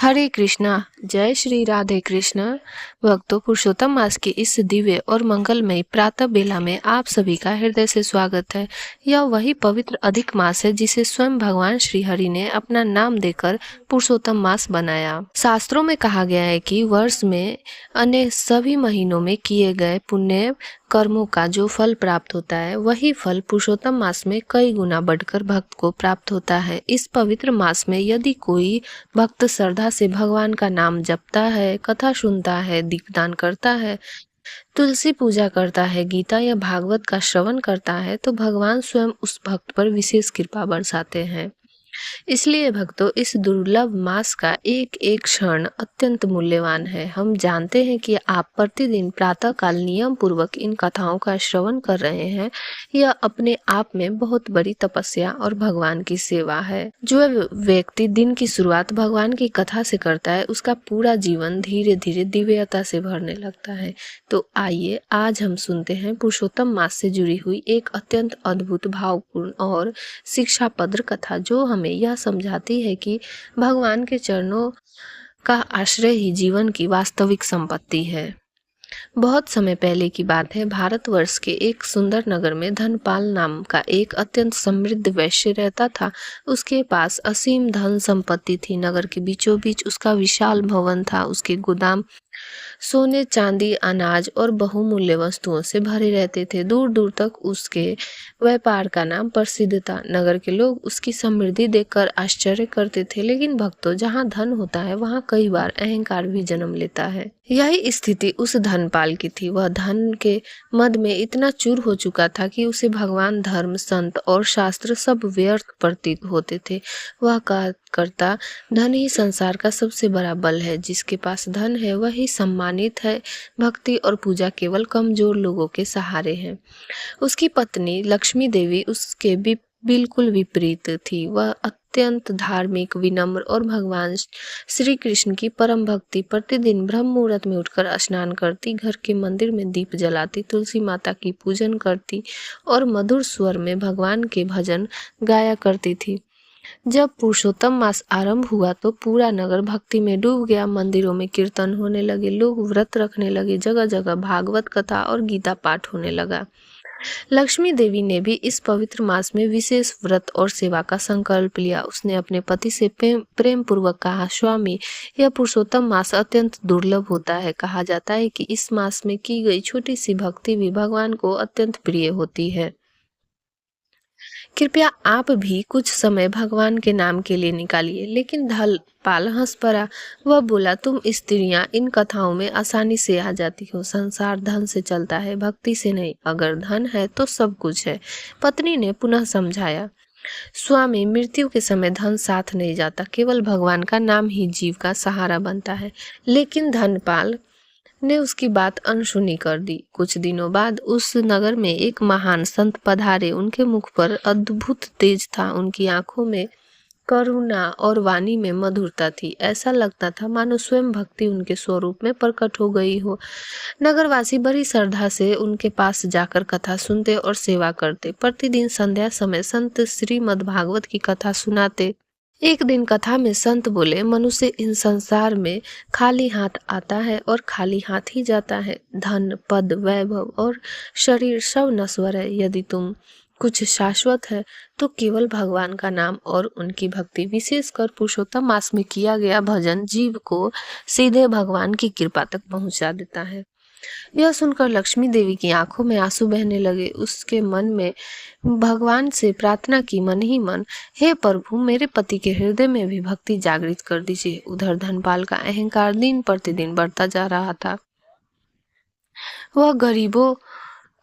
हरे कृष्णा। जय श्री राधे कृष्ण। भक्तों, पुरुषोत्तम मास के इस दिव्य और मंगलमय प्रातः बेला में आप सभी का हृदय से स्वागत है। यह वही पवित्र अधिक मास है जिसे स्वयं भगवान श्री हरि ने अपना नाम देकर पुरुषोत्तम मास बनाया। शास्त्रों में कहा गया है कि वर्ष में अन्य सभी महीनों में किए गए पुण्य कर्मों का जो फल प्राप्त होता है, वही फल पुरुषोत्तम मास में कई गुना बढ़कर भक्त को प्राप्त होता है। इस पवित्र मास में यदि कोई भक्त श्रद्धा से भगवान का नाम जपता है, कथा सुनता है, दीपदान करता है, तुलसी पूजा करता है, गीता या भागवत का श्रवण करता है, तो भगवान स्वयं उस भक्त पर विशेष कृपा बरसाते हैं। इसलिए भक्तों, इस दुर्लभ मास का एक एक क्षण अत्यंत मूल्यवान है। हम जानते हैं कि आप प्रतिदिन प्रातः काल नियम पूर्वक इन कथाओं का श्रवण कर रहे हैं। यह अपने आप में बहुत बड़ी तपस्या और भगवान की सेवा है। जो व्यक्ति दिन की शुरुआत भगवान की कथा से करता है, उसका पूरा जीवन धीरे धीरे दिव्यता से भरने लगता है। तो आइए आज हम सुनते हैं पुरुषोत्तम मास से जुड़ी हुई एक अत्यंत अद्भुत, भावपूर्ण और शिक्षाप्रद कथा, जो हमें यह समझाती है कि भगवान के चरणों का आश्रय ही जीवन की वास्तविक संपत्ति है। बहुत समय पहले की बात है। भारतवर्ष के एक सुंदर नगर में धनपाल नाम का एक अत्यंत समृद्ध वैश्य रहता था। उसके पास असीम धन संपत्ति थी। नगर के बीचों बीच उसका विशाल भवन था। उसके गोदाम सोने, चांदी, अनाज और बहुमूल्य वस्तुओं से भरे रहते थे। दूर दूर तक उसके व्यापार का नाम प्रसिद्ध था। नगर के लोग उसकी समृद्धि देखकर आश्चर्य करते थे। लेकिन भक्तों, जहाँ धन होता है, वहाँ कई बार अहंकार भी जन्म लेता है। यही स्थिति उस धनपाल की थी। वह धन के मद में इतना चूर हो चुका था कि उसे भगवान, धर्म, संत और शास्त्र सब व्यर्थ प्रतीत होते थे। वह करता, धन ही संसार का सबसे बड़ा बल है। जिसके पास धन है वही सम्मानित है। भक्ति और पूजा केवल कमजोर लोगों के सहारे हैं। उसकी पत्नी लक्ष्मी देवी उसके बिल्कुल विपरीत थी। वह अत्यंत धार्मिक, विनम्र और भगवान श्री कृष्ण की परम भक्ति। प्रतिदिन ब्रह्म मुहूर्त में उठकर स्नान करती, घर के मंदिर में दीप जलाती, तुलसी माता की पूजन करती और मधुर स्वर में भगवान के भजन गाया करती थी। जब पुरुषोत्तम मास आरंभ हुआ तो पूरा नगर भक्ति में डूब गया। मंदिरों में कीर्तन होने लगे, लोग व्रत रखने लगे, जगह जगह भागवत कथा और गीता पाठ होने लगा। लक्ष्मी देवी ने भी इस पवित्र मास में विशेष व्रत और सेवा का संकल्प लिया। उसने अपने पति से प्रेम पूर्वक कहा, स्वामी, यह पुरुषोत्तम मास अत्यंत दुर्लभ होता है। कहा जाता है कि इस मास में की गई छोटी सी भक्ति भी भगवान को अत्यंत प्रिय होती है। कृपया आप भी कुछ समय भगवान के नाम के लिए निकालिए। लेकिन धनपाल हंस पड़ा। वह बोला, तुम स्त्रियां इन कथाओं में आसानी से आ जाती हो। संसार धन से चलता है, भक्ति से नहीं। अगर धन है तो सब कुछ है। पत्नी ने पुनः समझाया, स्वामी, मृत्यु के समय धन साथ नहीं जाता, केवल भगवान का नाम ही जीव का सहारा बनता है। लेकिन धनपाल ने उसकी बात अनसुनी कर दी। कुछ दिनों बाद उस नगर में एक महान संत पधारे। उनके मुख पर अद्भुत तेज था। उनकी आंखों में करुणा और वाणी में मधुरता थी। ऐसा लगता था मानो स्वयं भक्ति उनके स्वरूप में प्रकट हो गई हो। नगरवासी बड़ी श्रद्धा से उनके पास जाकर कथा सुनते और सेवा करते। प्रतिदिन संध्या समय संत श्रीमद् भागवत की कथा सुनाते। एक दिन कथा में संत बोले, मनुष्य इन संसार में खाली हाथ आता है और खाली हाथ ही जाता है। धन, पद, वैभव और शरीर सब नश्वर है। यदि तुम कुछ शाश्वत है तो केवल भगवान का नाम और उनकी भक्ति। विशेषकर पुरुषोत्तम मास में किया गया भजन जीव को सीधे भगवान की कृपा तक पहुंचा देता है। यह सुनकर लक्ष्मी देवी की आंखों में आंसू बहने लगे। उसके मन में भगवान से प्रार्थना की, मन ही मन, हे प्रभु, मेरे पति के हृदय में भी भक्ति जागृत कर दीजिए। उधर धनपाल का अहंकार दिन प्रतिदिन बढ़ता जा रहा था। वह गरीबों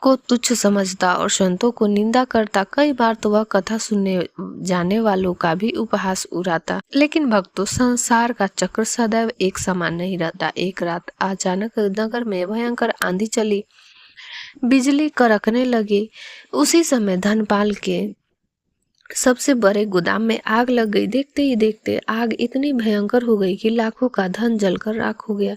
को तुच्छ समझता और संतों को निंदा करता। कई बार तो वह कथा सुनने जाने वालों का भी उपहास उड़ाता। लेकिन भक्तों, संसार का चक्र सदैव एक समान नहीं रहता। एक रात अचानक नगर में भयंकर आंधी चली, बिजली कड़कने लगी। उसी समय धनपाल के सबसे बड़े गोदाम में आग लग गई। देखते ही देखते आग इतनी भयंकर हो गई कि लाखों का धन जलकर राख हो गया।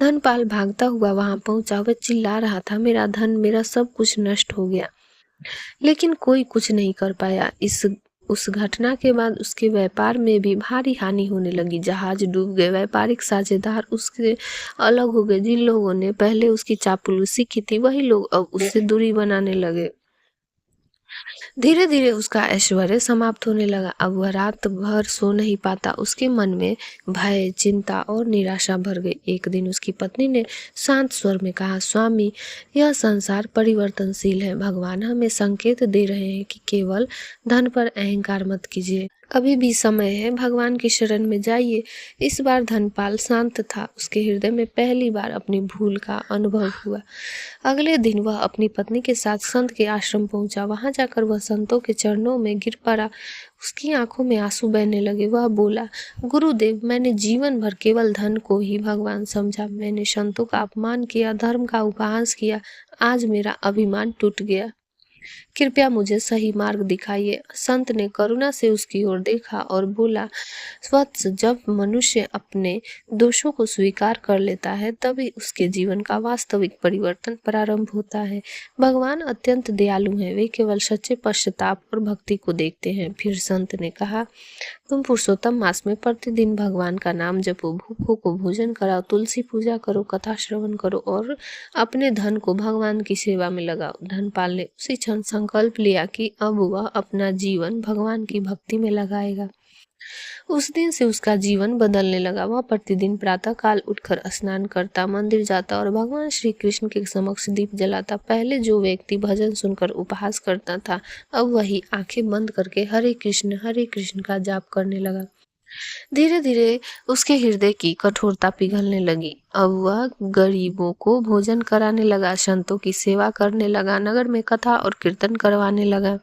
धनपाल भागता हुआ वहां पहुंचा। वह चिल्ला रहा था, मेरा धन, मेरा सब कुछ नष्ट हो गया। लेकिन कोई कुछ नहीं कर पाया। इस उस घटना के बाद उसके व्यापार में भी भारी हानि होने लगी। जहाज डूब गए, व्यापारिक साझेदार उससे अलग हो गए। जिन लोगों ने पहले उसकी चापलूसी की थी वही लोग अब उससे दूरी बनाने लगे। धीरे धीरे उसका ऐश्वर्य समाप्त होने लगा। अब वह रात भर सो नहीं पाता। उसके मन में भय, चिंता और निराशा भर गई। एक दिन उसकी पत्नी ने शांत स्वर में कहा, स्वामी, यह संसार परिवर्तनशील है। भगवान हमें संकेत दे रहे हैं कि केवल धन पर अहंकार मत कीजिए। अभी भी समय है, भगवान की शरण में जाइए। इस बार धनपाल शांत था। उसके हृदय में पहली बार अपनी भूल का अनुभव हुआ। अगले दिन वह अपनी पत्नी के साथ संत के आश्रम पहुंचा। वहां जाकर वह संतों के चरणों में गिर पड़ा। उसकी आंखों में आंसू बहने लगे। वह बोला, गुरुदेव, मैंने जीवन भर केवल धन को ही भगवान समझा। मैंने संतों का अपमान किया, धर्म का उपहास किया। आज मेरा अभिमान टूट गया। कृपया मुझे सही मार्ग दिखाइए। संत ने करुणा से उसकी ओर देखा और बोला, वत्स, जब मनुष्य अपने दोषों को स्वीकार कर लेता है तभी उसके जीवन का वास्तविक परिवर्तन प्रारंभ होता है। भगवान अत्यंत दयालु हैं। वे केवल सच्चे पश्चाताप और भक्ति को देखते हैं। फिर संत ने कहा, तुम पुरुषोत्तम मास में प्रतिदिन भगवान का नाम जपो, भूखों को भोजन कराओ, तुलसी पूजा करो, कथा श्रवण करो और अपने धन को भगवान की सेवा में लगाओ। धनपाल ने उसी क्षण संकल्प लिया कि अब वह अपना जीवन भगवान की भक्ति में लगाएगा। उस दिन से उसका जीवन बदलने लगा। वह प्रतिदिन प्रातः काल उठकर स्नान करता, मंदिर जाता और भगवान श्री कृष्ण के समक्ष दीप जलाता। पहले जो व्यक्ति भजन सुनकर उपहास करता था, अब वही आंखें बंद करके हरे कृष्ण का जाप करने लगा। धीरे धीरे उसके हृदय की कठोरता पिघलने लगी। अब वह गरीबों को भोजन कराने लगा, संतों की सेवा करने लगा, नगर में कथा और कीर्तन करवाने लगा।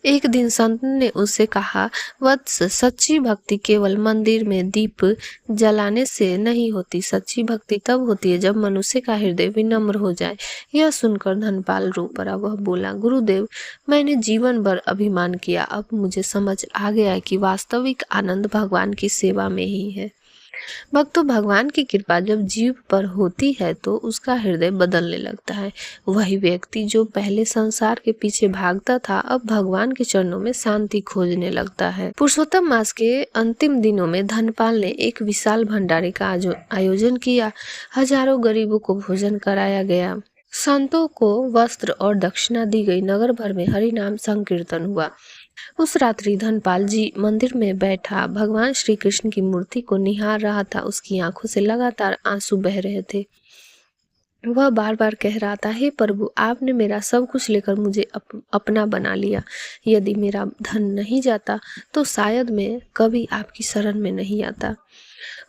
एक दिन संत ने उससे कहा, वत्स, सच्ची भक्ति केवल मंदिर में दीप जलाने से नहीं होती। सच्ची भक्ति तब होती है जब मनुष्य का हृदय विनम्र हो जाए। यह सुनकर धनपाल रो पड़ा। वह बोला, गुरुदेव, मैंने जीवन भर अभिमान किया। अब मुझे समझ आ गया कि वास्तविक आनंद भगवान की सेवा में ही है। भक्तों, भगवान की कृपा जब जीव पर होती है तो उसका हृदय बदलने लगता है। वही व्यक्ति जो पहले संसार के पीछे भागता था, अब भगवान के चरणों में शांति खोजने लगता है। पुरुषोत्तम मास के अंतिम दिनों में धनपाल ने एक विशाल भंडारे का आयोजन किया। हजारों गरीबों को भोजन कराया गया, संतों को वस्त्र और दक्षिणा दी गई। नगर भर में हरि नाम संकीर्तन हुआ। उस रात्रि धनपाल जी मंदिर में बैठा भगवान श्री कृष्ण की मूर्ति को निहार रहा था। उसकी आंखों से लगातार आंसू बह रहे थे। वह बार बार कह रहा था, हे प्रभु, आपने मेरा सब कुछ लेकर मुझे अपना बना लिया। यदि मेरा धन नहीं जाता तो शायद मैं कभी आपकी शरण में नहीं आता।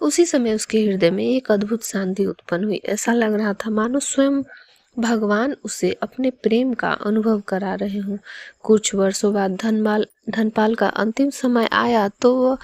उसी समय उसके हृदय में एक अद्भुत शांति उत्पन्न हुई। ऐसा लग रहा था मानो स्वयं भगवान उसे अपने प्रेम का अनुभव करा रहे हों। कुछ वर्षों बाद धनपाल का अंतिम समय आया तो वह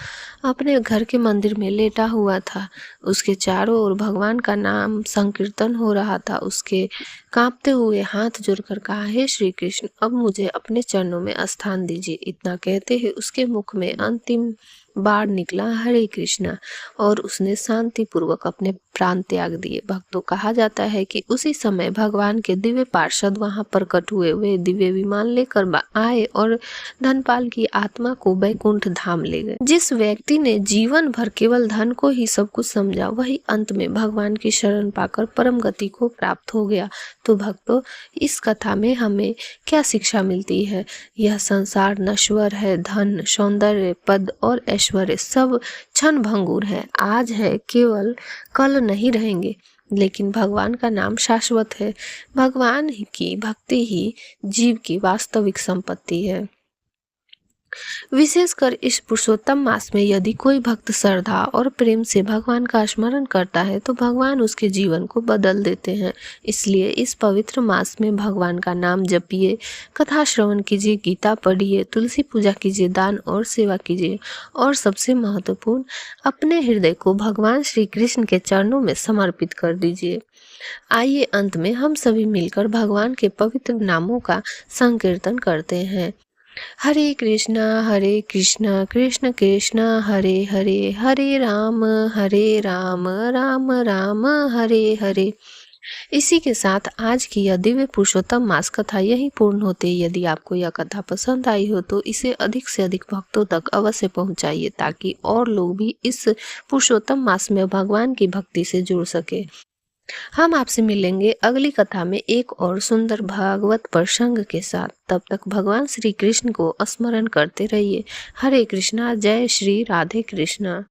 अपने घर के मंदिर में लेटा हुआ था। उसके चारों ओर भगवान का नाम संकीर्तन हो रहा था। उसके कांपते हुए हाथ जोड़कर कहा, हे श्री कृष्ण, अब मुझे अपने चरणों में स्थान दीजिए। इतना कहते ही उसके मुख में अंतिम बार निकला, हरे कृष्णा, और उसने शांति पूर्वक अपने प्राण त्याग दिए। भक्तों, कहा जाता है कि उसी समय भगवान के दिव्य पार्षद वहां प्रकट हुए। वे दिव्य विमान लेकर आए और धनपाल की आत्मा को बैकुंठ धाम ले गए। जिस व्यक्ति ने जीवन भर केवल धन को ही सब कुछ समझा, वही अंत में भगवान की शरण पाकर परम गति को प्राप्त हो गया। तो भक्तों, इस कथा में हमें क्या शिक्षा मिलती है? यह संसार नश्वर है। धन, सौंदर्य, पद और ऐश्वर्य सब क्षण भंगुर है, आज है, केवल कल नहीं रहेंगे। लेकिन भगवान का नाम शाश्वत है। भगवान की भक्ति ही जीव की वास्तविक संपत्ति है। विशेषकर इस पुरुषोत्तम मास में यदि कोई भक्त श्रद्धा और प्रेम से भगवान का स्मरण करता है तो भगवान उसके जीवन को बदल देते हैं। इसलिए इस पवित्र मास में भगवान का नाम जपिए, कथा श्रवण कीजिए, गीता पढ़िए, तुलसी पूजा कीजिए, दान और सेवा कीजिए और सबसे महत्वपूर्ण, अपने हृदय को भगवान श्री कृष्ण के चरणों में समर्पित कर दीजिए। आइए अंत में हम सभी मिलकर भगवान के पवित्र नामों का संकीर्तन करते हैं। हरे कृष्णा कृष्ण कृष्ण हरे हरे, हरे राम राम राम हरे हरे, इसी के साथ आज की यह दिव्य पुरुषोत्तम मास कथा यही पूर्ण होती है। यदि आपको यह कथा पसंद आई हो तो इसे अधिक से अधिक भक्तों तक अवश्य पहुंचाइए, ताकि और लोग भी इस पुरुषोत्तम मास में भगवान की भक्ति से जुड़ सके। हम आपसे मिलेंगे अगली कथा में एक और सुंदर भागवत प्रसंग के साथ। तब तक भगवान श्री कृष्ण को स्मरण करते रहिए। हरे कृष्णा, जय श्री राधे कृष्णा।